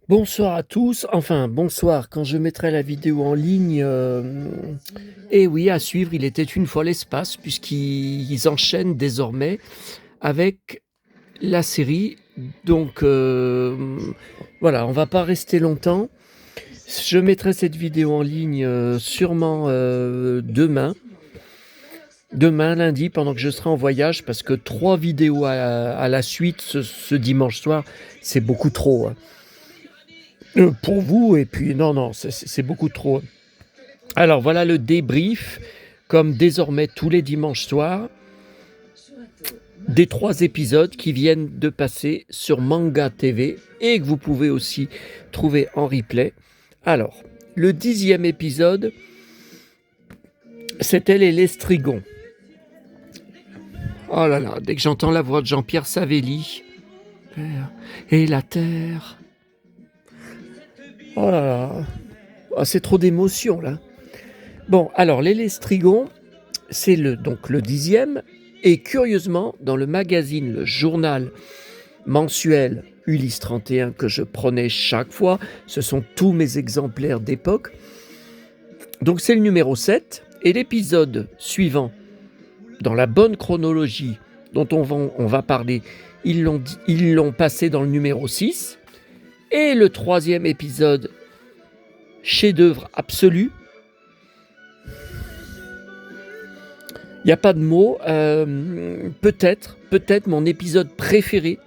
Bonsoir à tous, enfin bonsoir quand je mettrai la vidéo en ligne, et oui à suivre Il était une fois l'espace puisqu'ils enchaînent désormais avec la série donc voilà, on va pas rester longtemps. Je mettrai cette vidéo en ligne, sûrement, demain lundi pendant que je serai en voyage parce que 3 vidéos à la suite ce dimanche soir, c'est beaucoup trop, hein. Pour vous et puis non, c'est beaucoup trop. Alors voilà le débrief, comme désormais tous les dimanches soirs, des 3 épisodes qui viennent de passer sur Manga TV et que vous pouvez aussi trouver en replay. Alors, le 10e épisode, c'était les Lestrigons. Oh là là, dès que j'entends la voix de Jean-Pierre Savelli, et la terre. Oh là là, oh, c'est trop d'émotion là. Bon, alors les Lestrigons, c'est donc le 10e, et curieusement, dans le magazine, le journal mensuel Ulysse 31 que je prenais chaque fois, ce sont tous mes exemplaires d'époque, donc c'est le numéro 7, et l'épisode suivant, dans la bonne chronologie dont on va parler, ils l'ont passé dans le numéro 6, et le 3e épisode, chef-d'œuvre absolu. Il n'y a pas de mots, peut-être mon épisode préféré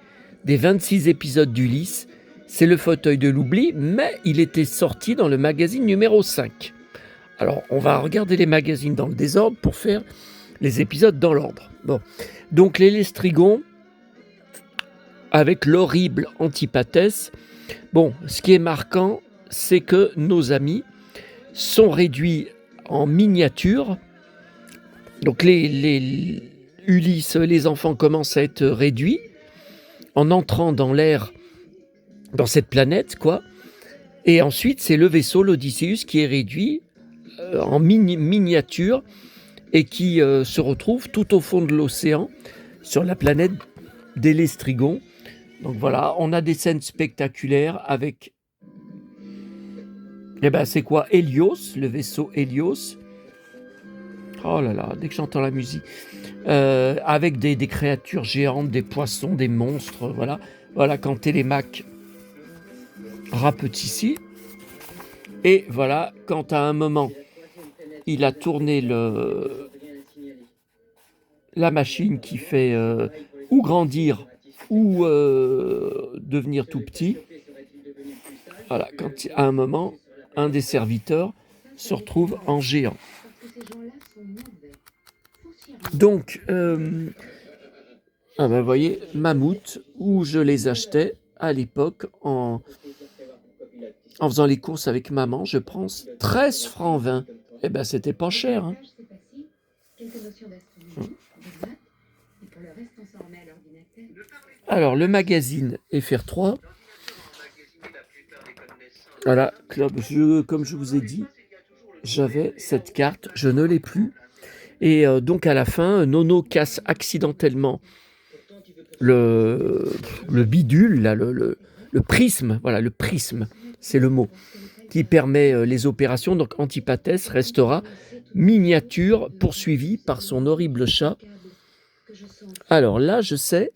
des 26 épisodes d'Ulysse, c'est le fauteuil de l'oubli, mais il était sorti dans le magazine numéro 5. Alors, on va regarder les magazines dans le désordre pour faire les épisodes dans l'ordre. Bon, donc les Lestrigons, avec l'horrible Antipathès. Bon, ce qui est marquant, c'est que nos amis sont réduits en miniature. Donc Ulysse, les enfants commencent à être réduits en entrant dans l'air, dans cette planète, quoi. Et ensuite, c'est le vaisseau, l'Odysseus, qui est réduit en miniature et qui se retrouve tout au fond de l'océan, sur la planète des Lestrigons. Donc voilà, on a des scènes spectaculaires avec, c'est quoi, Hélios, le vaisseau Hélios. Oh là là, dès que j'entends la musique. Avec des créatures géantes, des poissons, des monstres, voilà quand Télémaque rapetissit. Et voilà, quand à un moment, il a tourné la machine qui fait ou grandir ou devenir tout petit. Voilà, quand à un moment, un des serviteurs se retrouve en géant. Donc, vous voyez, mammouth, où je les achetais à l'époque en faisant les courses avec maman, je prends 13 francs 20. C'était pas cher, hein. Alors, le magazine FR3. Voilà, club, comme je vous ai dit, j'avais cette carte, je ne l'ai plus. Et donc à la fin, Nono casse accidentellement le bidule, là, le prisme, voilà, le prisme, c'est le mot, qui permet les opérations. Donc Antipathès restera miniature, poursuivi par son horrible chat. Alors là, je sais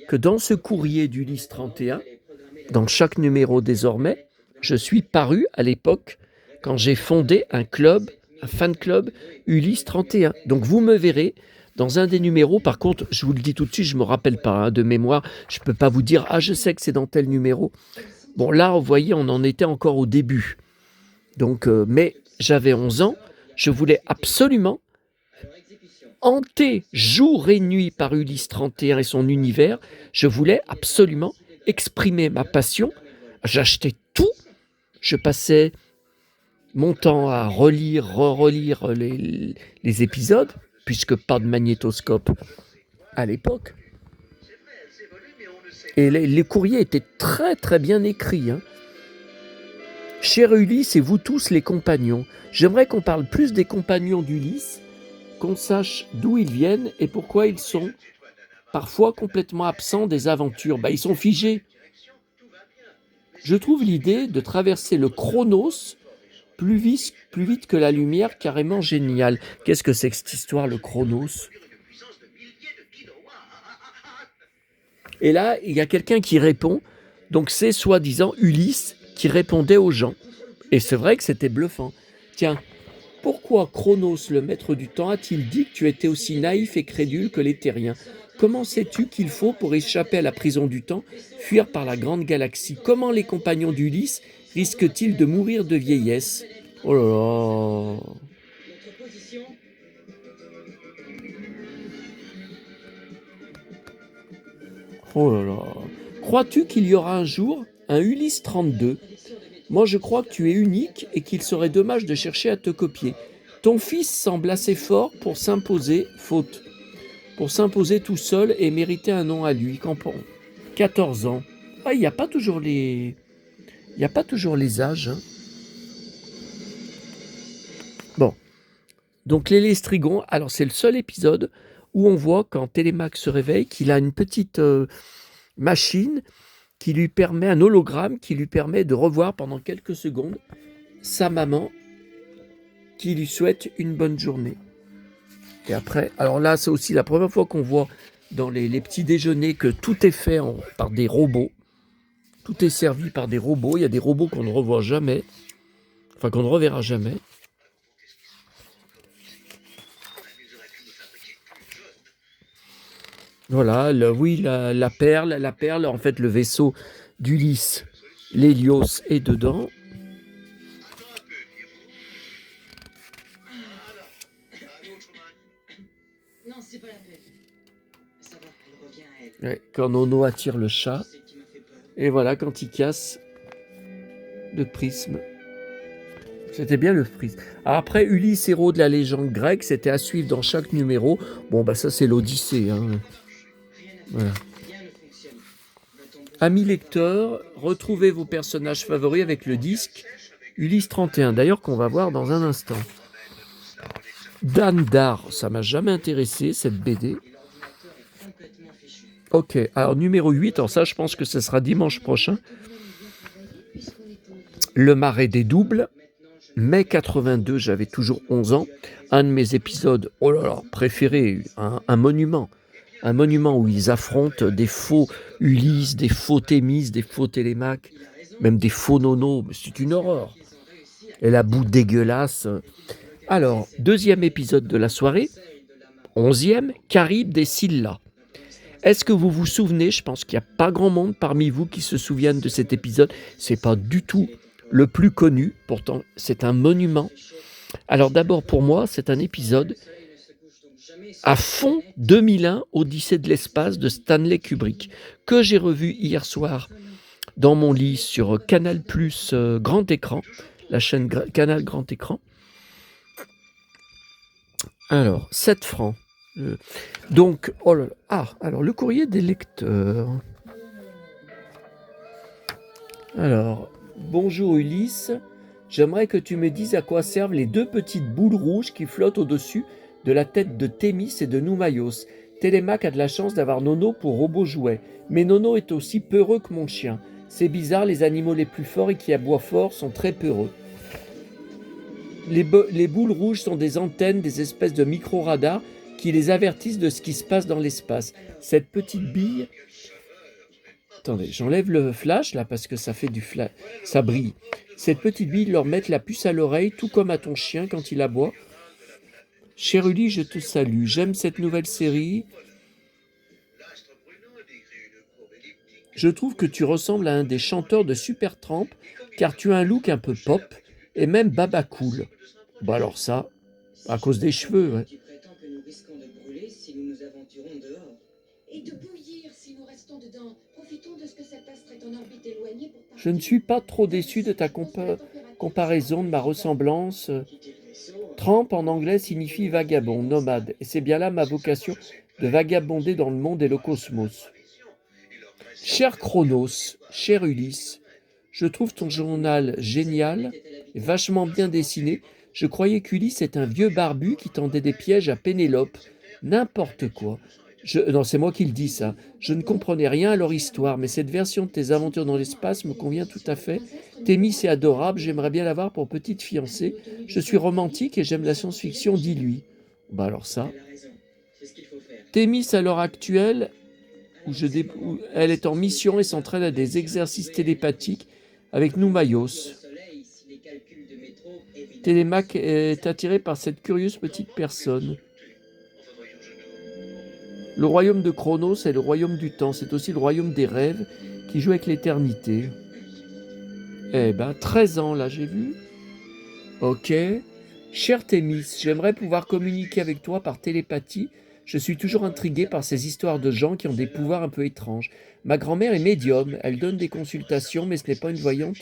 que dans ce courrier d'Ulysse 31, dans chaque numéro désormais, je suis paru à l'époque quand j'ai fondé un fan club Ulysse 31. Donc vous me verrez dans un des numéros. Par contre, je vous le dis tout de suite, je ne me rappelle pas de mémoire. Je ne peux pas vous dire, je sais que c'est dans tel numéro. Bon, là, vous voyez, on en était encore au début. Donc, mais j'avais 11 ans. Je voulais absolument, hanté jour et nuit par Ulysse 31 et son univers, je voulais absolument exprimer ma passion. J'achetais tout. Je passais mon temps à relire les épisodes, puisque pas de magnétoscope à l'époque. Et les courriers étaient très très bien écrits, hein. Cher Ulysse et vous tous les compagnons, j'aimerais qu'on parle plus des compagnons d'Ulysse, qu'on sache d'où ils viennent et pourquoi ils sont parfois complètement absents des aventures. Ils sont figés. Je trouve l'idée de traverser le Chronos plus vite que la lumière carrément géniale. Qu'est-ce que c'est que cette histoire, le Chronos? Et là, il y a quelqu'un qui répond, donc c'est soi-disant Ulysse qui répondait aux gens. Et c'est vrai que c'était bluffant. Tiens, pourquoi Chronos, le maître du temps, a-t-il dit que tu étais aussi naïf et crédule que les terriens? Comment sais-tu qu'il faut, pour échapper à la prison du temps, fuir par la grande galaxie? Comment les compagnons d'Ulysse risquent-ils de mourir de vieillesse? Oh là là! Oh là là! Crois-tu qu'il y aura un jour un Ulysse 32? Moi, je crois que tu es unique et qu'il serait dommage de chercher à te copier. Ton fils semble assez fort pour s'imposer, faute, pour s'imposer tout seul et mériter un nom à lui. 14 ans. Ah, il n'y a pas toujours les... Il n'y a pas toujours les âges. Hein. Bon. Donc, les Lestrigons, alors c'est le seul épisode où on voit, quand Télémaque se réveille, qu'il a une petite machine qui lui permet, un hologramme qui lui permet de revoir pendant quelques secondes sa maman qui lui souhaite une bonne journée. Et après, alors là, c'est aussi la première fois qu'on voit dans les petits déjeuners que tout est fait par des robots. Tout est servi par des robots. Il y a des robots qu'on ne revoit jamais, enfin qu'on ne reverra jamais. Voilà, la perle, en fait, le vaisseau d'Ulysse, l'Hélios est dedans. Non, c'est pas la peine. Ça va, elle revient à elle. Ouais, quand Nono attire le chat, C'est qui m'a fait peur. et voilà, quand il casse le prisme. C'était bien le prisme. Alors après, Ulysse, héros de la légende grecque, c'était à suivre dans chaque numéro. Bon, bah ça, c'est l'Odyssée. Hein. Rien à faire. Voilà. Rien ne fonctionne. Va-t-on bouger Amis lecteurs, retrouvez vos personnages favoris avec le disque Ulysse 31, d'ailleurs qu'on va voir dans un instant. Dan Dar, ça m'a jamais intéressé, cette BD. et l'ordinateur est complètement fichu. Ok, alors numéro 8, alors ça je pense que ce sera dimanche prochain. Le Marais des Doubles, mai 82, j'avais toujours 11 ans. Un de mes épisodes, oh là là, préférés, un monument. Un monument où ils affrontent des faux Ulysse, des faux Thémis, des faux Télémaque, même des faux Nono. C'est une horreur. Et la boue dégueulasse. Alors, deuxième épisode de la soirée, 11e, Charybde et Scylla. Est-ce que vous vous souvenez? Je pense qu'il n'y a pas grand monde parmi vous qui se souviennent de cet épisode. C'est pas du tout le plus connu, pourtant c'est un monument. Alors d'abord pour moi, c'est un épisode à fond 2001, Odyssée de l'espace de Stanley Kubrick, que j'ai revu hier soir dans mon lit sur Canal+ Grand Écran, la chaîne Canal Grand Écran. Alors, 7 francs. Donc, oh là là. Ah, alors le courrier des lecteurs. Alors, bonjour Ulysse, j'aimerais que tu me dises à quoi servent les deux petites boules rouges qui flottent au-dessus de la tête de Thémis et de Noumaios. Télémaque a de la chance d'avoir Nono pour robot jouet, mais Nono est aussi peureux que mon chien. C'est bizarre, les animaux les plus forts et qui aboient fort sont très peureux. Les boules rouges sont des antennes, des espèces de micro-radars qui les avertissent de ce qui se passe dans l'espace. Cette petite bille... Attendez, j'enlève le flash là parce que ça fait du flash, ça brille. Cette petite bille leur met la puce à l'oreille, tout comme à ton chien quand il aboie. Cher Uli, je te salue. J'aime cette nouvelle série. Je trouve que tu ressembles à un des chanteurs de Supertramp, car tu as un look un peu pop et même baba cool. Bon alors ça, à cause des cheveux. Ouais. Tu prétends que nous risquons de brûler si nous nous aventurons dehors. Et de bouillir si nous restons dedans. Profitons de ce que cet astre est en orbite éloignée pour partir. Je ne suis pas trop déçu de ta comparaison, de ma ressemblance. Quitter le vaisseau. Tramp en anglais signifie vagabond, nomade, et c'est bien là ma vocation de vagabonder dans le monde et le cosmos. Cher Chronos, cher Ulysse, je trouve ton journal génial et vachement bien dessiné. Je croyais qu'Ulysse est un vieux barbu qui tendait des pièges à Pénélope. N'importe quoi. Non, c'est moi qui le dis ça. Je ne comprenais rien à leur histoire, mais cette version de tes aventures dans l'espace me convient tout à fait. Thémis est adorable, j'aimerais bien l'avoir pour petite fiancée. Je suis romantique et j'aime la science-fiction, dis-lui. Bah alors ça. Elle a raison. C'est ce qu'il faut faire. Thémis, à l'heure actuelle, où elle est en mission et s'entraîne à des exercices télépathiques avec Noumaïos. Le soleil, si les calculs de métro évident. Télémaque est attiré par cette curieuse petite personne. Le royaume de Chronos est le royaume du temps, c'est aussi le royaume des rêves qui joue avec l'éternité. Eh ben, 13 ans là, j'ai vu. Ok. Cher Thémis, j'aimerais pouvoir communiquer avec toi par télépathie. Je suis toujours intrigué par ces histoires de gens qui ont des pouvoirs un peu étranges. Ma grand-mère est médium, elle donne des consultations, mais ce n'est pas une voyante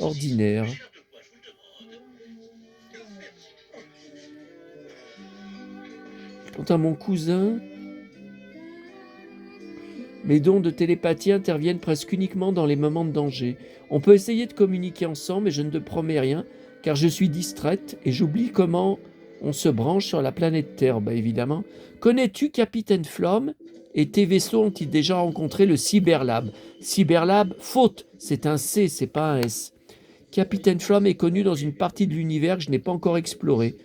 ordinaire. Quant à mon cousin, mes dons de télépathie interviennent presque uniquement dans les moments de danger. On peut essayer de communiquer ensemble, mais je ne te promets rien, car je suis distraite et j'oublie comment on se branche sur la planète Terre, bah évidemment. Connais-tu Capitaine Flom et tes vaisseaux ont-ils déjà rencontré le Cyberlab? Cyberlab, faute, c'est un C, c'est pas un S. Capitaine Flom est connu dans une partie de l'univers que je n'ai pas encore explorée.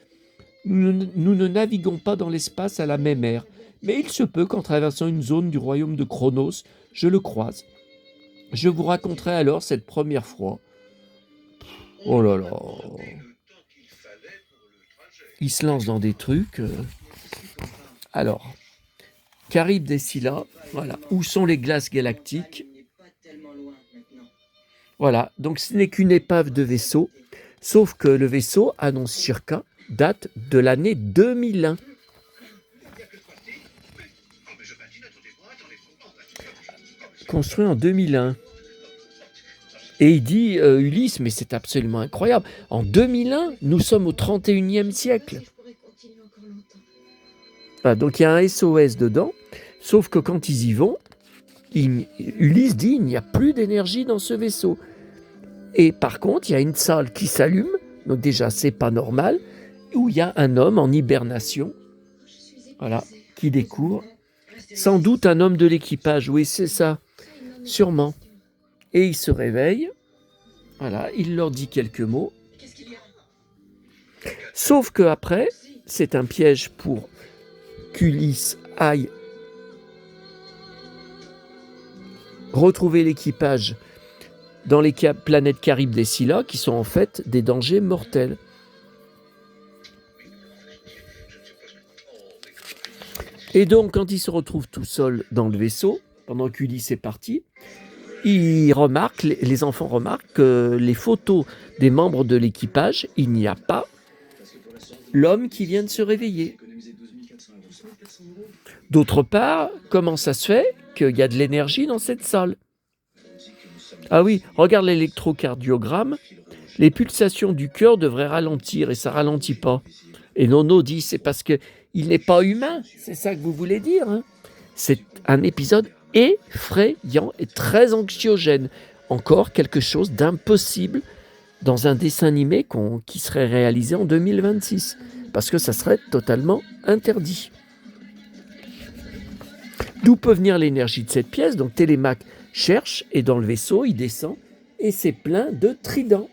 Nous ne naviguons pas dans l'espace à la même ère, mais il se peut qu'en traversant une zone du royaume de Chronos, je le croise. Je vous raconterai alors cette première fois. Oh là là. Il se lance dans des trucs. Alors, Charybde des Scylla, voilà. Où sont les glaces galactiques? Il n'est pas tellement loin maintenant. Voilà, donc ce n'est qu'une épave de vaisseau, sauf que le vaisseau, annonce Shirka, date de l'année 2001. Construit en 2001. Et il dit, Ulysse, mais c'est absolument incroyable. En 2001, nous sommes au 31e siècle. Je pourrais continuer encore longtemps. Ah, donc il y a un SOS dedans, sauf que quand ils y vont, Ulysse dit il n'y a plus d'énergie dans ce vaisseau. Et par contre, il y a une salle qui s'allume, donc déjà c'est pas normal, où il y a un homme en hibernation, Je suis épuisée. voilà, qui découvre, sans doute un homme de l'équipage, oui c'est ça, sûrement. Et il se réveille, voilà, il leur dit quelques mots, Qu'est-ce qu'il y a? sauf que après, c'est un piège pour qu'Ulysse aille retrouver l'équipage dans les planètes Charybde et Scylla, qui sont en fait des dangers mortels. Et donc, quand il se retrouve tout seul dans le vaisseau, pendant qu'Ulysse est parti, les enfants remarquent que les photos des membres de l'équipage, il n'y a pas l'homme qui vient de se réveiller. D'autre part, comment ça se fait qu'il y a de l'énergie dans cette salle? Ah oui, regarde l'électrocardiogramme, les pulsations du cœur devraient ralentir et ça ralentit pas. Et Nono dit, c'est parce qu'il n'est pas humain, c'est ça que vous voulez dire, hein? C'est un épisode effrayant et très anxiogène. Encore quelque chose d'impossible dans un dessin animé qui serait réalisé en 2026, parce que ça serait totalement interdit. D'où peut venir l'énergie de cette pièce? Donc Télémaque cherche, et dans le vaisseau, il descend, et c'est plein de tridents.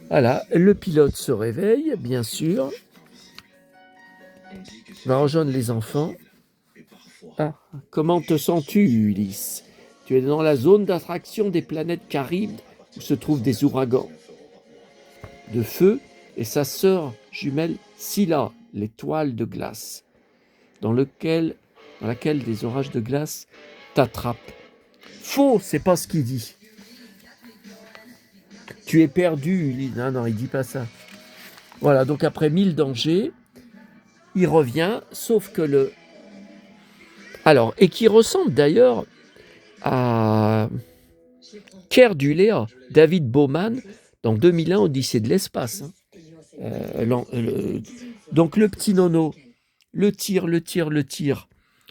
Voilà, le pilote se réveille, bien sûr, va rejoindre les enfants. Ah, comment te sens-tu, Ulysse? Tu es dans la zone d'attraction des planètes Charybde, où se trouvent des ouragans de feu, et sa sœur jumelle Scylla, l'étoile de glace, dans laquelle des orages de glace t'attrapent. Faux, c'est pas ce qu'il dit. Tu es perdu, Ulysse. Non, il dit pas ça. Voilà, donc après 1000 dangers, il revient, sauf que et qui ressemble d'ailleurs à Ker Duléa, David Bowman, dans 2001, Odyssée de l'espace. Hein. Donc le petit Nono, le tire,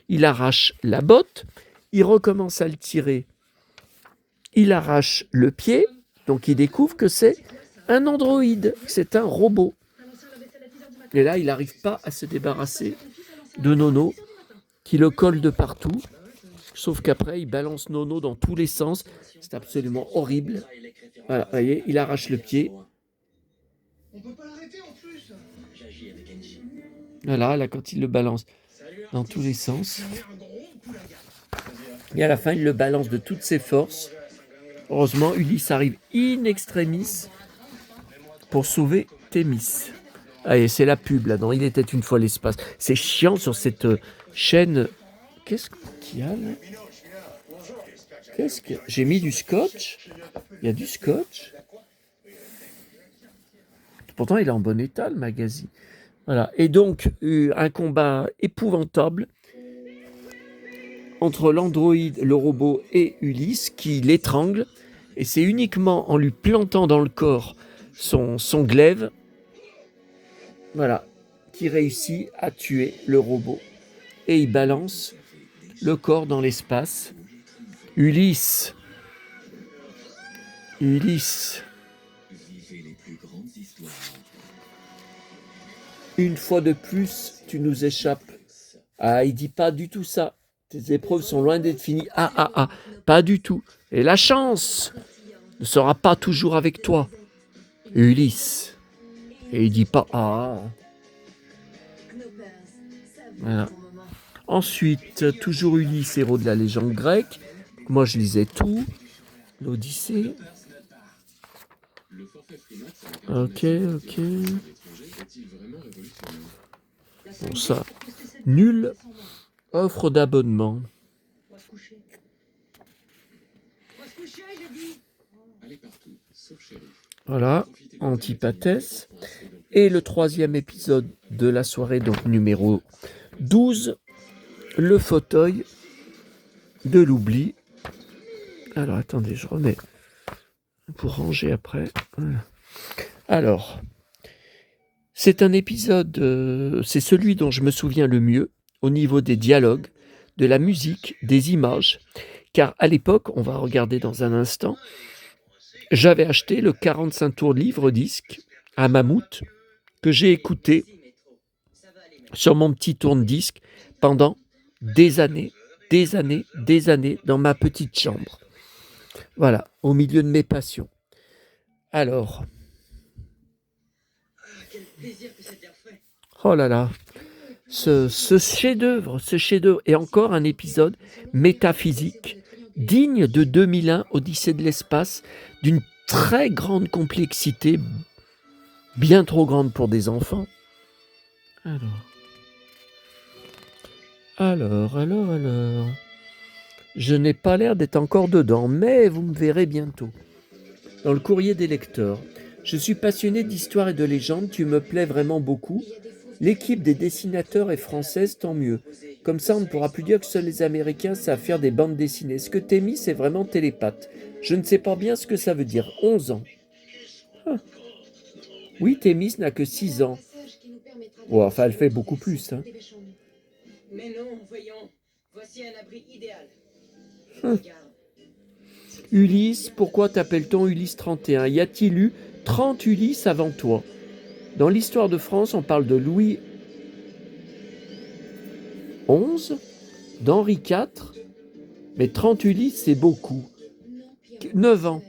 il arrache la botte, il recommence à le tirer, il arrache le pied, donc il découvre que c'est un androïde, c'est un robot. Et là, il n'arrive pas à se débarrasser de Nono, qui le colle de partout. Sauf qu'après, il balance Nono dans tous les sens. C'est absolument horrible. Voilà, vous voyez, il arrache le pied. On peut pas l'arrêter en plus. J'agis avec Engie. Voilà, là, quand il le balance dans tous les sens. Et à la fin, il le balance de toutes ses forces. Heureusement, Ulysse arrive in extremis pour sauver Thémis. Allez, c'est la pub là, dans Il était une fois l'espace. C'est chiant sur cette chaîne. Qu'est-ce qu'il y a là? Qu'est-ce que... J'ai mis du scotch. Il y a du scotch. Pourtant, il est en bon état, le magazine. Voilà. Et donc, un combat épouvantable entre l'androïde, le robot et Ulysse qui l'étrangle. Et c'est uniquement en lui plantant dans le corps son glaive, voilà, qui réussit à tuer le robot. Et il balance le corps dans l'espace. Ulysse. Ulysse. Une fois de plus, tu nous échappes. Ah, il dit pas du tout ça. Tes épreuves sont loin d'être finies. Ah, pas du tout. Et la chance ne sera pas toujours avec toi, Ulysse. Et il dit pas ah. Voilà. Ensuite, toujours Ulysse, héros de la légende grecque. Moi, je lisais tout. L'Odyssée. Ok. Bon, ça. Nulle offre d'abonnement. Voilà, Antipathès. Et le troisième épisode de la soirée, donc numéro 12, le fauteuil de l'oubli. Alors, attendez, je remets pour ranger après. Voilà. Alors, c'est un épisode, c'est celui dont je me souviens le mieux au niveau des dialogues, de la musique, des images, car à l'époque, on va regarder dans un instant, j'avais acheté le 45 tours livre-disque à Mammouth que j'ai écouté sur mon petit tourne-disque pendant des années dans ma petite chambre. Voilà, au milieu de mes passions. Alors, oh là là, ce chef-d'œuvre, est encore un épisode métaphysique digne de 2001, Odyssée de l'espace, d'une très grande complexité, bien trop grande pour des enfants. Alors. Je n'ai pas l'air d'être encore dedans, mais vous me verrez bientôt. Dans le courrier des lecteurs. Je suis passionné d'histoire et de légende, tu me plais vraiment beaucoup. L'équipe des dessinateurs est française, tant mieux. Comme ça, on ne pourra plus dire que seuls les Américains savent faire des bandes dessinées. Est-ce que Thémis est vraiment télépathe? Je ne sais pas bien ce que ça veut dire. 11 ans. Ah. Oui, Thémis n'a que 6 ans. Oh, enfin, elle fait beaucoup plus. Hein. Mais non, voyons. Voici un abri idéal. Ulysse, pourquoi t'appelle-t-on Ulysse 31? Y a-t-il eu 30 Ulysse avant toi? Dans l'histoire de France, on parle de Louis XI, d'Henri IV, mais 30 Ulysse, c'est beaucoup. 9 ans.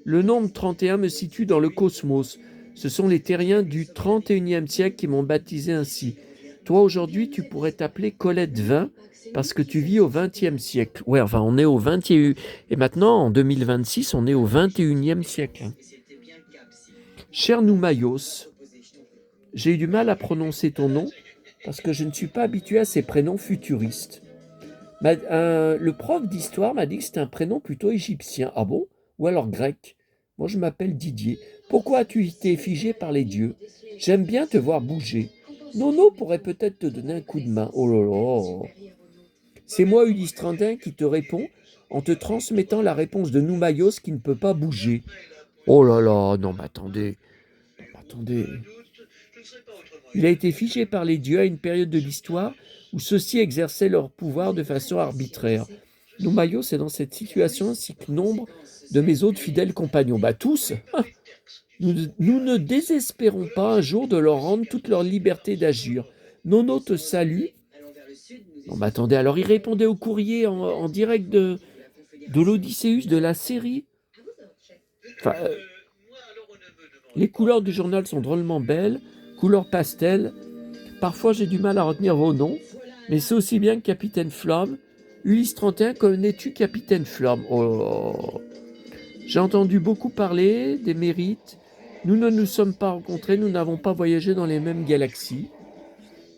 Le nombre 31 me situe dans le cosmos. Ce sont les terriens du 31e siècle qui m'ont baptisé ainsi. Toi, aujourd'hui, tu pourrais t'appeler Colette 20 parce que tu vis au 20e siècle. Ouais, enfin, on est au 21e. Et maintenant, en 2026, on est au 21e siècle. Cher Noumaïos, j'ai eu du mal à prononcer ton nom parce que je ne suis pas habitué à ces prénoms futuristes. Le prof d'histoire m'a dit que c'était un prénom plutôt égyptien. Ah bon? Ou alors grec? Moi, je m'appelle Didier. Pourquoi as-tu été figé par les dieux? J'aime bien te voir bouger. Nono pourrait peut-être te donner un coup de main. Oh là là. C'est moi, Ulysse 31, qui te répond en te transmettant la réponse de Noumaïos qui ne peut pas bouger. Oh là là, non mais attendez. Il a été figé par les dieux à une période de l'histoire où ceux-ci exerçaient leur pouvoir de façon arbitraire. Noumaïos est dans cette situation ainsi que nombre de mes autres fidèles compagnons. Tous. Nous ne désespérons pas un jour de leur rendre toute leur liberté d'agir. Nono te salue. Non, mais attendez, alors il répondait au courrier en direct de l'Odysseus, de la série. Enfin, les couleurs du journal sont drôlement belles, couleurs pastel. Parfois, j'ai du mal à retenir vos noms, mais c'est aussi bien que Capitaine Flamme. Ulysse 31, connais-tu Capitaine Flamme? Oh, j'ai entendu beaucoup parler des mérites. Nous ne nous sommes pas rencontrés, nous n'avons pas voyagé dans les mêmes galaxies.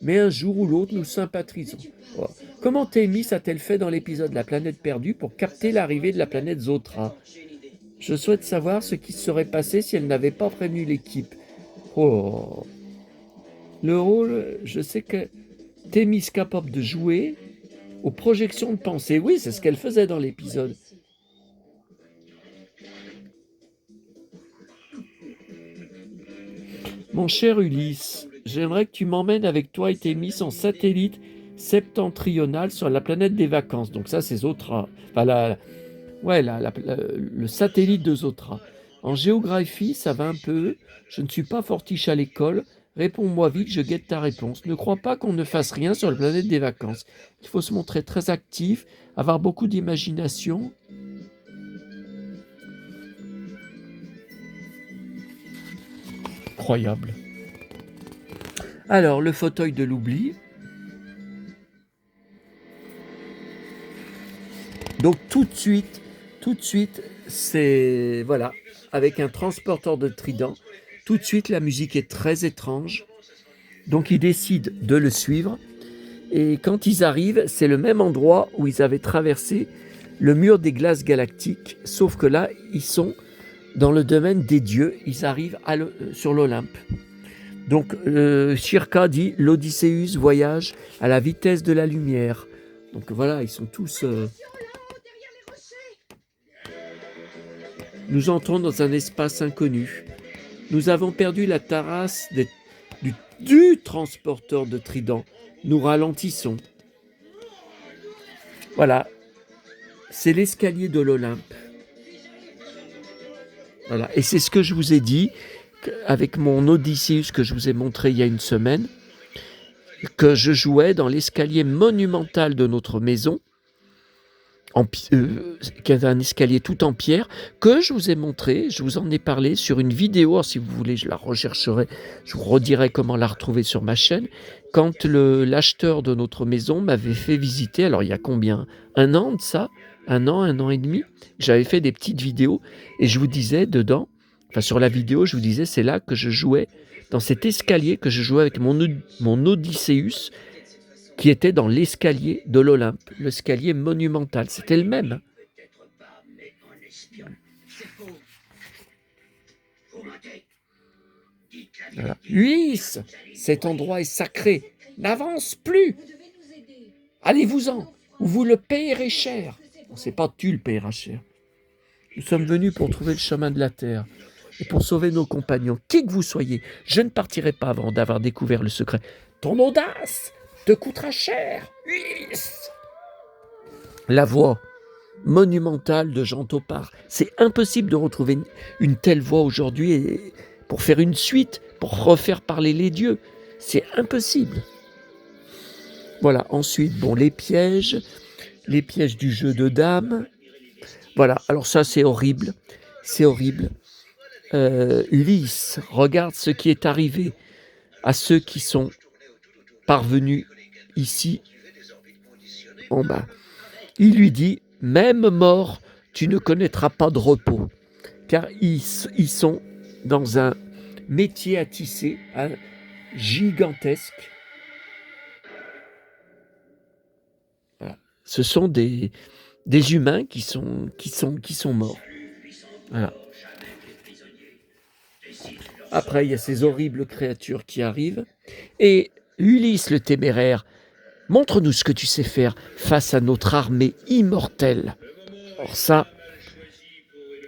Mais un jour ou l'autre, nous sympathisons. Oh. Comment Thémis a-t-elle fait dans l'épisode La planète perdue pour capter l'arrivée de la planète Zotra? Je souhaite savoir ce qui se serait passé si elle n'avait pas prévenu l'équipe. Oh. Le rôle, je sais que Thémis capable de jouer aux projections de pensée. Oui, c'est ce qu'elle faisait dans l'épisode. Mon cher Ulysse, j'aimerais que tu m'emmènes avec toi et Thémis en satellite septentrional sur la planète des vacances. Donc ça, c'est Zotra. Enfin, le satellite de Zotra. En géographie, ça va un peu. Je ne suis pas fortiche à l'école. Réponds-moi vite, je guette ta réponse. Ne crois pas qu'on ne fasse rien sur la planète des vacances. Il faut se montrer très actif, avoir beaucoup d'imagination. Incroyable. Alors, le fauteuil de l'oubli. Donc tout de suite, c'est, voilà, avec un transporteur de trident, tout de suite la musique est très étrange. Donc ils décident de le suivre. Et quand ils arrivent, c'est le même endroit où ils avaient traversé le mur des glaces galactiques, sauf que là, ils sont dans le domaine des dieux, ils arrivent sur l'Olympe. Donc Shirka dit, l'Odysseus voyage à la vitesse de la lumière. Donc voilà, ils sont tous... Nous entrons dans un espace inconnu. Nous avons perdu la terrasse du transporteur de trident. Nous ralentissons. Voilà. C'est l'escalier de l'Olympe. Voilà. Et c'est ce que je vous ai dit avec mon Odysseus que je vous ai montré il y a une semaine, que je jouais dans l'escalier monumental de notre maison, qui est un escalier tout en pierre, que je vous ai montré, je vous en ai parlé sur une vidéo. Alors, si vous voulez, je la rechercherai, je vous redirai comment la retrouver sur ma chaîne, quand l'acheteur de notre maison m'avait fait visiter, alors il y a combien? Un an de ça? Un an et demi? J'avais fait des petites vidéos, et je vous disais dedans, enfin sur la vidéo, je vous disais, c'est là que je jouais, dans cet escalier que je jouais avec mon Odysseus, qui était dans l'escalier de l'Olympe, l'escalier monumental. C'était le même. Voilà. Ulysse, cet endroit est sacré. N'avance plus. Allez-vous-en, ou vous le payerez cher. On ne sait pas, tu le payeras cher. Nous sommes venus pour trouver le chemin de la terre et pour sauver nos compagnons. Qui que vous soyez, je ne partirai pas avant d'avoir découvert le secret. Ton audace te coûtera cher, Ulysse. La voix monumentale de Jean Topard. C'est impossible de retrouver une telle voix aujourd'hui pour faire une suite, pour refaire parler les dieux. C'est impossible. Voilà, ensuite, bon, les pièges du jeu de dames. Voilà, alors ça, c'est horrible. C'est horrible. Ulysse, regarde ce qui est arrivé à ceux qui sont parvenus ici en bas. Il lui dit, même mort, tu ne connaîtras pas de repos, car ils sont dans un métier à tisser gigantesque. Voilà. Ce sont des humains qui sont morts. Voilà. Après, il y a ces horribles créatures qui arrivent. Et Ulysse le téméraire, montre-nous ce que tu sais faire face à notre armée immortelle. Alors ça,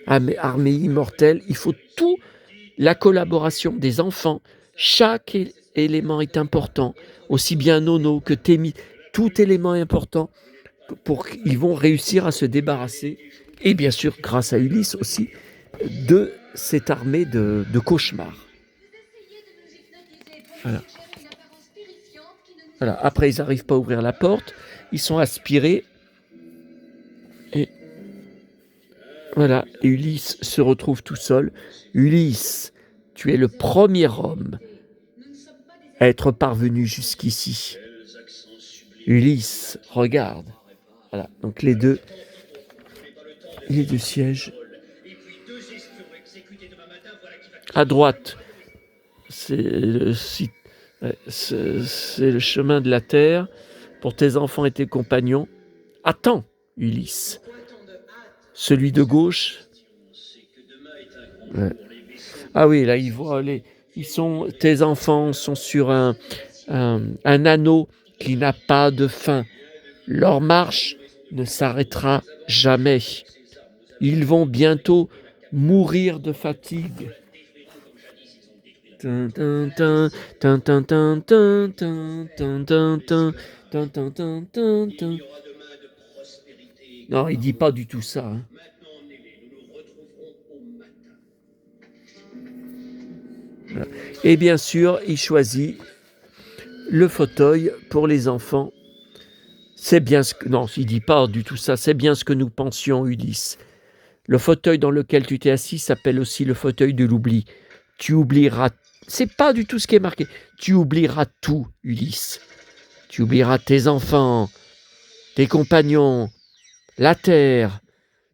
armée immortelle, il faut tout, la collaboration des enfants. Chaque élément est important, aussi bien Nono que Thémis. Tout élément est important pour qu'ils vont réussir à se débarrasser, et bien sûr, grâce à Ulysse aussi, de s'est armé de cauchemars. Voilà. Voilà. Après, ils n'arrivent pas à ouvrir la porte. Ils sont aspirés. Et voilà. Et Ulysse se retrouve tout seul. Ulysse, tu es le premier homme à être parvenu jusqu'ici. Ulysse, regarde. Voilà. Donc les deux sièges. À droite, c'est le site. C'est le chemin de la terre pour tes enfants et tes compagnons. Attends, Ulysse. Celui de gauche. Ouais. Ah oui, là, tes enfants sont sur un anneau qui n'a pas de fin. Leur marche ne s'arrêtera jamais. Ils vont bientôt mourir de fatigue. Non, il dit pas du tout ça. Hein. Voilà. Et bien sûr, il choisit le fauteuil pour les enfants. C'est bien ce que... Non, il dit pas du tout ça. C'est bien ce que nous pensions, Ulysse. Le fauteuil dans lequel tu t'es assis s'appelle aussi le fauteuil de l'oubli. Tu oublieras. C'est pas du tout ce qui est marqué. Tu oublieras tout, Ulysse. Tu oublieras tes enfants, tes compagnons, la terre.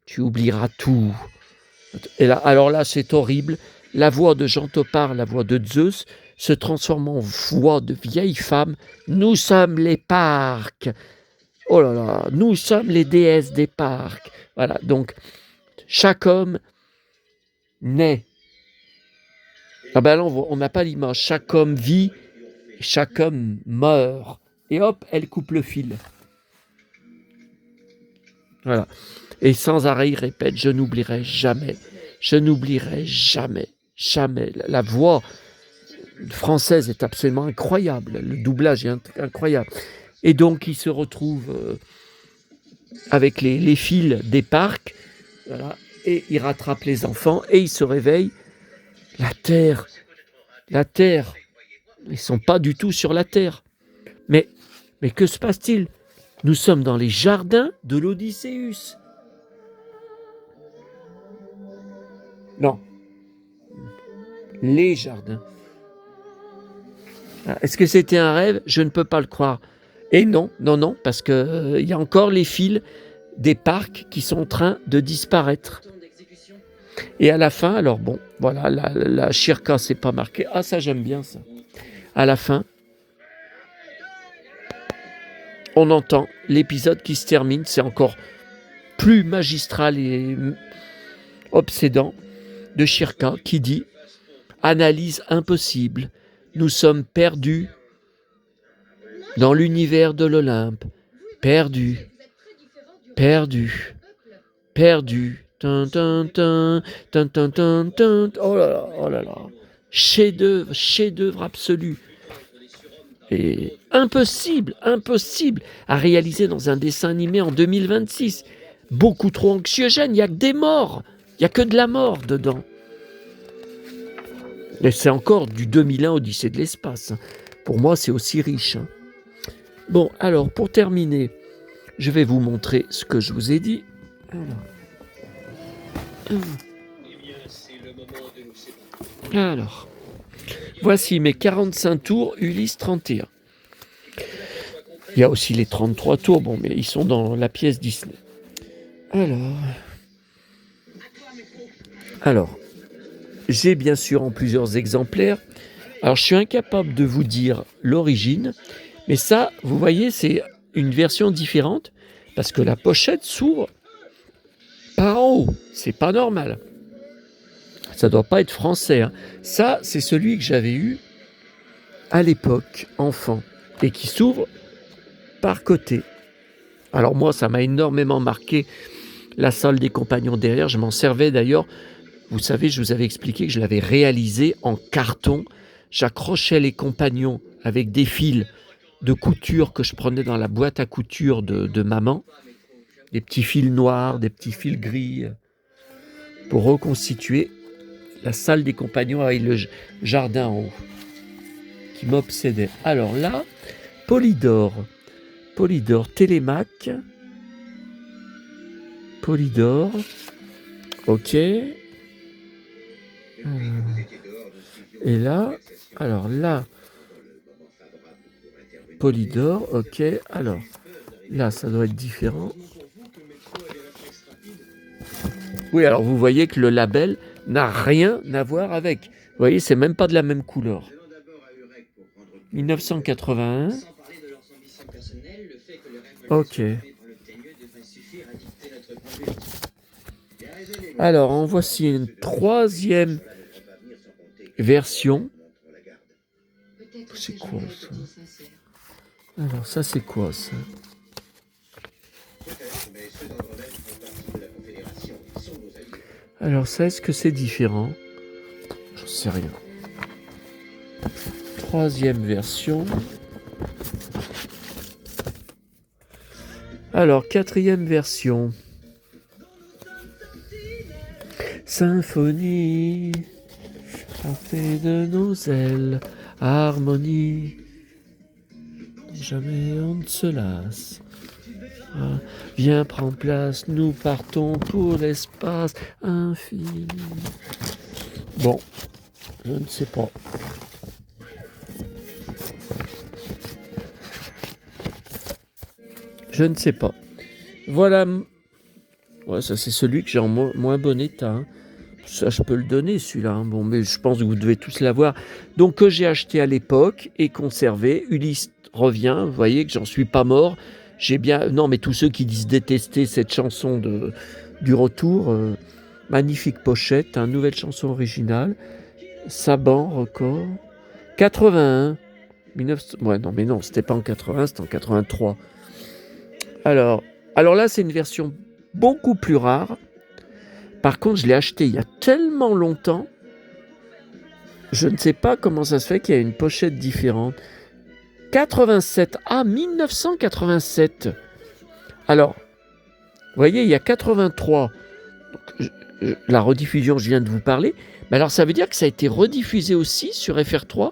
Tu oublieras tout. Et là, alors là, c'est horrible. La voix de Jean Topard, la voix de Zeus, se transforme en voix de vieille femme. Nous sommes les parcs. Oh là là, nous sommes les déesses des parcs. Voilà, donc chaque homme naît. Ah ben là, on n'a pas l'image. Chaque homme vit, chaque homme meurt. Et hop, elle coupe le fil. Voilà. Et sans arrêt, il répète, je n'oublierai jamais. Je n'oublierai jamais. Jamais. La voix française est absolument incroyable. Le doublage est incroyable. Et donc, il se retrouve avec les fils des parcs. Voilà. Et il rattrape les enfants et il se réveille. La terre, ils ne sont pas du tout sur la terre. Mais que se passe-t-il? Nous sommes dans les jardins de l'Odysseus. Non. Les jardins. Est-ce que c'était un rêve? Je ne peux pas le croire. Et non, parce qu'il y a encore les fils des parcs qui sont en train de disparaître. Et à la fin, alors bon, voilà, la Shirka, c'est pas marqué. Ah, ça, j'aime bien ça. À la fin, on entend l'épisode qui se termine. C'est encore plus magistral et obsédant de Shirka qui dit « Analyse impossible, nous sommes perdus dans l'univers de l'Olympe. Perdus, perdus, perdus. » Oh là là, chef-d'œuvre absolu. Et impossible à réaliser dans un dessin animé en 2026. Beaucoup trop anxiogène, il n'y a que des morts, il n'y a que de la mort dedans. Et c'est encore du 2001 Odyssée de l'espace. Pour moi, c'est aussi riche. Bon, alors, pour terminer, je vais vous montrer ce que je vous ai dit. Alors, voici mes 45 tours Ulysse 31. Il y a aussi les 33 tours, bon, mais ils sont dans la pièce Disney. Alors, j'ai bien sûr en plusieurs exemplaires. Alors, je suis incapable de vous dire l'origine, mais ça, vous voyez, c'est une version différente, parce que la pochette s'ouvre par en haut. C'est pas normal. Ça doit pas être français. Hein. Ça, c'est celui que j'avais eu à l'époque, enfant, et qui s'ouvre par côté. Alors moi, ça m'a énormément marqué la salle des compagnons derrière. Je m'en servais d'ailleurs. Vous savez, je vous avais expliqué que je l'avais réalisé en carton. J'accrochais les compagnons avec des fils de couture que je prenais dans la boîte à couture de maman. Des petits fils noirs, des petits fils gris pour reconstituer la salle des compagnons avec le jardin en haut, qui m'obsédait. Alors là, Polydor, Télémac, Polydor, ok. Et là, alors là, Polydor, ok. Alors là, ça doit être différent. Oui, alors vous voyez que le label n'a rien à voir avec. Vous voyez, c'est même pas de la même couleur. 1981. Ok. Alors, en voici une troisième version. C'est quoi ça? Alors, ça, c'est quoi ça? Alors, ça, est-ce que c'est différent? J'en sais rien. Troisième version. Alors, quatrième version. Symphonie, parfait de nos ailes, harmonie, jamais on ne se lasse. Ah, viens, prends place, nous partons pour l'espace infini. Bon, je ne sais pas. Je ne sais pas. Voilà. Ouais, ça c'est celui que j'ai en moins bon état. Hein. Ça, je peux le donner, celui-là. Hein. Bon, mais je pense que vous devez tous l'avoir. Donc, que j'ai acheté à l'époque et conservé. Ulysse revient. Vous voyez que j'en suis pas mort. J'ai bien... Non, mais tous ceux qui disent détester cette chanson du retour, magnifique pochette, hein, nouvelle chanson originale. Saban, record. 81. 19... Ouais, non, mais non, c'était pas en 80, c'était en 83. Alors là, c'est une version beaucoup plus rare. Par contre, je l'ai acheté il y a tellement longtemps, je ne sais pas comment ça se fait qu'il y a une pochette différente. 87, 1987. Alors, vous voyez, il y a 83. Donc, la rediffusion, je viens de vous parler. Mais alors, ça veut dire que ça a été rediffusé aussi sur FR3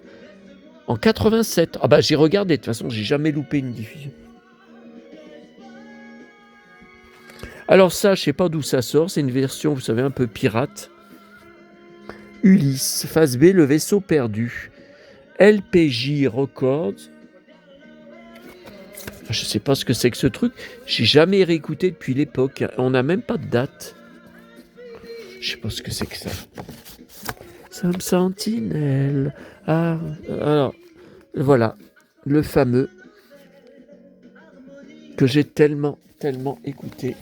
en 87. Ah bah, j'ai regardé, de toute façon, j'ai jamais loupé une diffusion. Alors ça, je sais pas d'où ça sort, c'est une version, vous savez, un peu pirate. Ulysse, face B, le vaisseau perdu. LPJ Records. Je sais pas ce que c'est que ce truc. J'ai jamais réécouté depuis l'époque. On n'a même pas de date. Je sais pas ce que c'est que ça. Sam Sentinelle. Ah, alors, voilà. Le fameux que j'ai tellement écouté.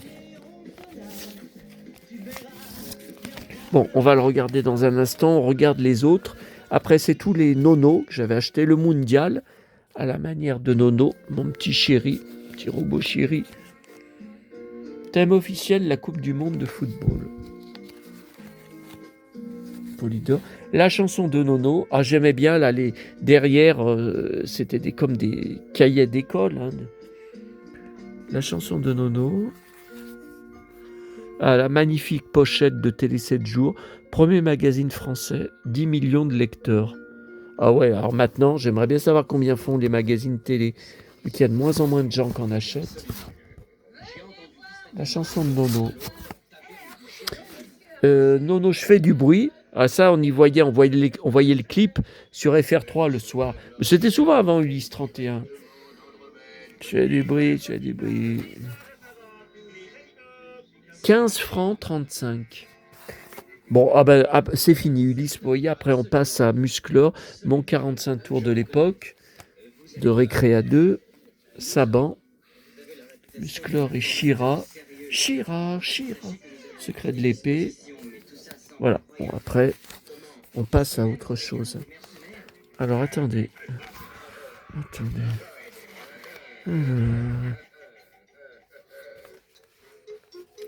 Bon, on va le regarder dans un instant. On regarde les autres. Après, c'est tous les nonos que j'avais achetés. Le Mondial, à la manière de Nono, mon petit chéri, petit robot chéri. Thème officiel, la Coupe du Monde de football. Polydor. La chanson de Nono. Ah, j'aimais bien, là, les derrière, c'était comme des cahiers d'école. Hein. La chanson de Nono. Ah, la magnifique pochette de Télé 7 jours, premier magazine français, 10 millions de lecteurs. Ah ouais, alors maintenant, j'aimerais bien savoir combien font les magazines télé, mais qu'il y a de moins en moins de gens qui en achètent. La chanson de Nono. Nono, je fais du bruit. Ah ça, on voyait le clip sur FR3 le soir. C'était souvent avant Ulysse 31. Je fais du bruit. 15 francs 35. Bon, c'est fini, Ulysse, vous voyez, après on passe à Musclor, mon 45 tours de l'époque, de Récréa 2, Saban, Musclor et Shira, Secret de l'épée. Voilà, bon, après, on passe à autre chose. Alors, attendez.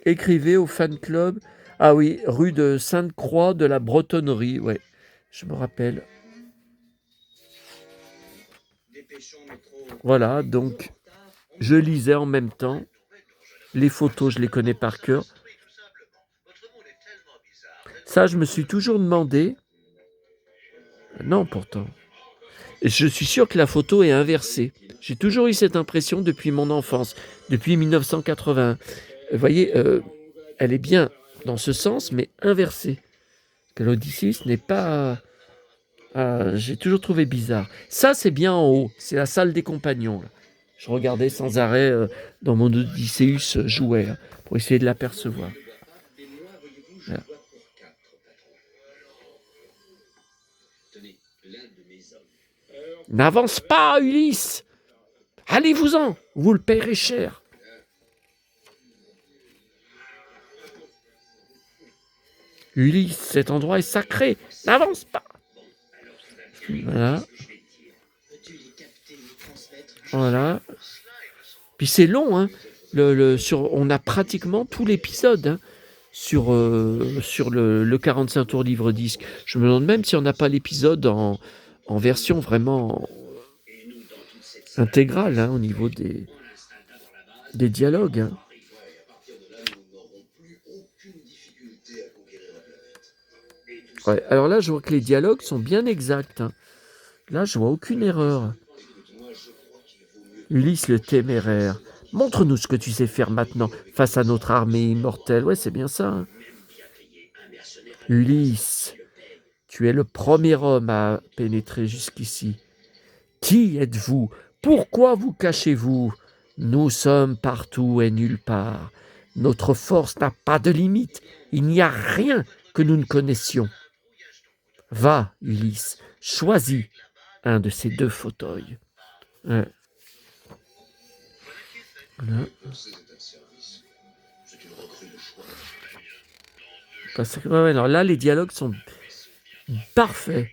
Écrivez au fan club. Ah oui, rue de Sainte-Croix de la Bretonnerie. Ouais, je me rappelle. Voilà, donc je lisais en même temps. Les photos, je les connais par cœur. Ça, je me suis toujours demandé. Non, pourtant. Et je suis sûr que la photo est inversée. J'ai toujours eu cette impression depuis mon enfance, depuis 1980. Vous voyez, elle est bien dans ce sens, mais inversée. Que l'Odyssée n'est pas... j'ai toujours trouvé bizarre. Ça, c'est bien en haut. C'est la salle des compagnons. Là. Je regardais sans arrêt dans mon Odysseus jouet là, pour essayer de l'apercevoir. Voilà. N'avance pas, Ulysse! Allez-vous-en! Vous le payerez cher. Ulysse, cet endroit est sacré. N'avance pas! Voilà. Voilà. Puis c'est long, hein. On a pratiquement tout l'épisode hein, sur le 45 tours livre-disque. Je me demande même si on n'a pas l'épisode en version vraiment intégrale hein, au niveau des dialogues. Hein. Ouais, alors là, je vois que les dialogues sont bien exacts. Hein. Là, je vois aucune erreur. Ulysse le téméraire. Montre-nous ce que tu sais faire maintenant face à notre armée immortelle. Ouais, c'est bien ça. Hein. Ulysse, tu es le premier homme à pénétrer jusqu'ici. Qui êtes-vous? Pourquoi vous cachez-vous? Nous sommes partout et nulle part. Notre force n'a pas de limite. Il n'y a rien que nous ne connaissions. Va, Ulysse, choisis un de ces deux fauteuils. Ouais. Voilà. Parce que, ouais, alors là, les dialogues sont parfaits.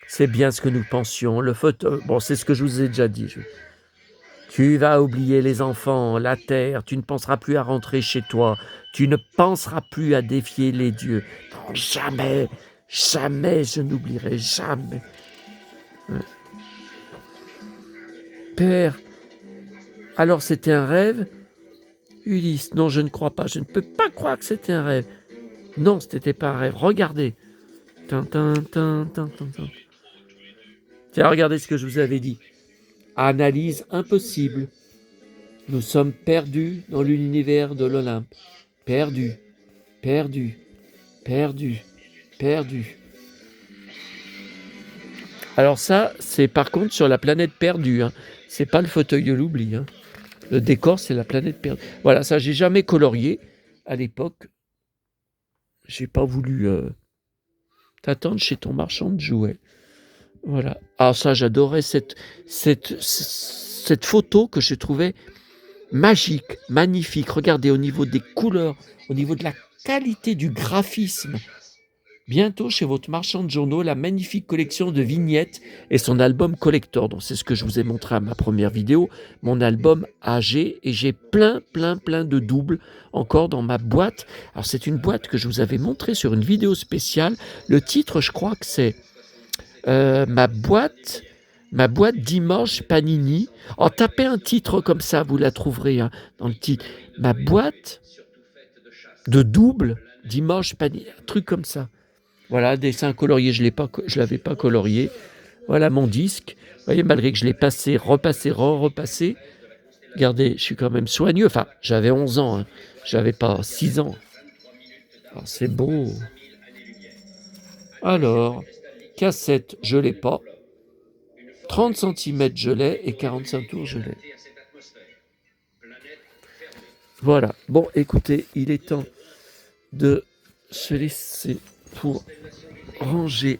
C'est bien ce que nous pensions. Le fauteuil, bon, c'est ce que je vous ai déjà dit. Tu vas oublier les enfants, la terre, tu ne penseras plus à rentrer chez toi, tu ne penseras plus à défier les dieux. Non, jamais, jamais je n'oublierai, jamais. Ouais. Père, alors c'était un rêve? Ulysse, non, je ne crois pas, je ne peux pas croire que c'était un rêve. Non, ce n'était pas un rêve, regardez. Tiens, regardez ce que je vous avais dit. Analyse impossible. Nous sommes perdus dans l'univers de l'Olympe. Perdus, perdus, perdus, perdus. Alors ça, c'est par contre sur la planète perdue. Hein. C'est pas le fauteuil de l'oubli. Hein. Le décor, c'est la planète perdue. Voilà, ça, j'ai jamais colorié. À l'époque, j'ai pas voulu t'attendre chez ton marchand de jouets. Voilà. Ah ça, j'adorais cette photo que je trouvais magique, magnifique. Regardez au niveau des couleurs, au niveau de la qualité du graphisme. Bientôt chez votre marchand de journaux, la magnifique collection de vignettes et son album collector. Donc c'est ce que je vous ai montré à ma première vidéo, mon album AG, et j'ai plein de doubles encore dans ma boîte. Alors c'est une boîte que je vous avais montrée sur une vidéo spéciale. Le titre, je crois que c'est ma boîte Dimanche Panini. En tapez un titre comme ça, vous la trouverez hein, dans le titre. Ma boîte de double Dimanche Panini, un truc comme ça. Voilà, dessin colorié, je l'avais pas colorié. Voilà mon disque. Vous voyez, malgré que je l'ai passé, repassé. Regardez, je suis quand même soigneux. Enfin, j'avais 11 ans, hein. J'avais pas 6 ans. Alors, c'est beau. Alors, cassette, je l'ai pas. 30 cm je l'ai et 45 tours je l'ai. Voilà. Bon, écoutez, il est temps de se laisser pour ranger.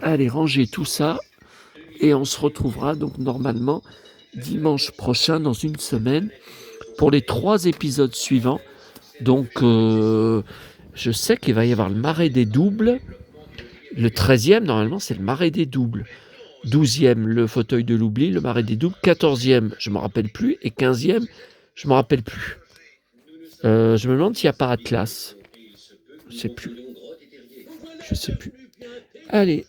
Allez, ranger tout ça. Et on se retrouvera donc normalement dimanche prochain, dans une semaine, pour les 3 épisodes suivants. Donc, je sais qu'il va y avoir le Marais des doubles. Le 13e, normalement, c'est le Marais des doubles. 12e, le Fauteuil de l'oubli, le Marais des doubles. 14e, je ne me rappelle plus. Et 15e, je ne me rappelle plus. Je me demande s'il n'y a pas Atlas. Je ne sais plus. Allez,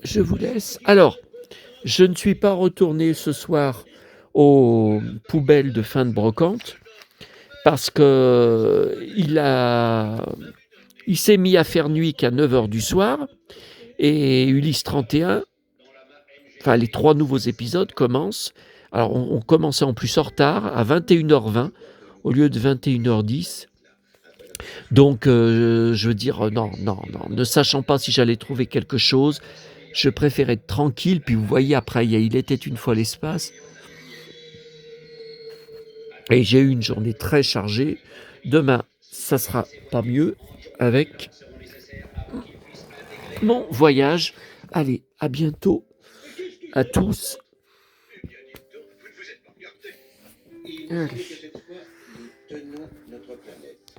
je vous laisse. Alors, je ne suis pas retourné ce soir aux poubelles de fin de brocante parce que il s'est mis à faire nuit qu'à 9 heures du soir et Ulysse 31, enfin les 3 nouveaux épisodes commencent. Alors on commençait en plus en retard à 21h20 au lieu de 21h10. Donc je veux dire non, ne sachant pas si j'allais trouver quelque chose, je préférais être tranquille. Puis vous voyez après il était une fois l'espace et j'ai eu une journée très chargée. Demain, ça sera pas mieux avec mon voyage. Allez, à bientôt à tous. Il nous semble que cette fois, nous tenons notre planète.